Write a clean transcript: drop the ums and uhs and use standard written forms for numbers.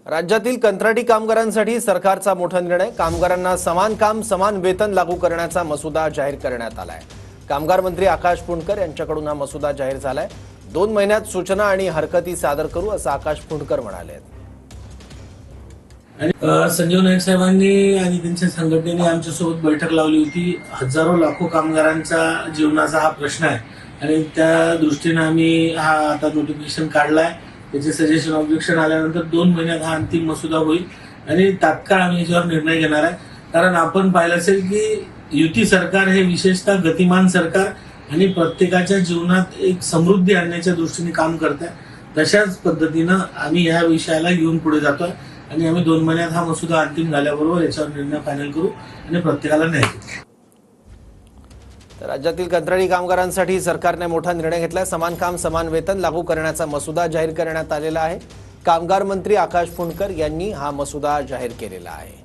राज्यातील कंत्राटी कामगारांसाठी सरकारचा मोठा निर्णय। कामगारांना समान काम समान वेतन लागू करण्याचा मसुदा जाहीर करण्यात आलाय। कामगार मंत्री आकाश पुंडकर यांच्याकडून हा मसुदा जाहीर झालाय। 2 महिन्यात सूचना आणि हरकती सादर करू असं आकाश पुंडकर म्हणाले। संजीव नाईक साहेबांनी आणि त्यांच्या संघटनेने आमच्यासोबत बैठक लावली होती। हजारो लाखो कामगारांचा जीवनाचा हा प्रश्न आहे आणि त्या दृष्टीने आम्ही हा आता नोटिफिकेशन काढलाय। त्याचे सजेशन ऑब्जेक्शन आल्यानंतर 2 महिन्यात हा अंतिम मसुदा होईल आणि तात्काळ आम्ही याच्यावर निर्णय घेणार आहे। कारण आपण पाहिलं असेल की युती सरकार हे विशेषतः गतिमान सरकार आणि प्रत्येकाच्या जीवनात एक समृद्धी आणण्याच्या दृष्टीने काम करत आहे। तशाच पद्धतीनं आम्ही या विषयाला घेऊन पुढे जातोय आणि आम्ही 2 महिन्यात हा मसुदा अंतिम झाल्याबरोबर याच्यावर निर्णय फायनल करू आणि प्रत्येकाला न्याय देऊ। राज्यातील कंत्राटी कामगारांसाठी सरकारने मोठा निर्णय घेतलाय। समान काम समान वेतन लागू करण्याचा मसुदा जाहीर करण्यात आलेला आहे। कामगार मंत्री आकाश पुंडकर यांनी हा मसुदा जाहीर केलेला आहे।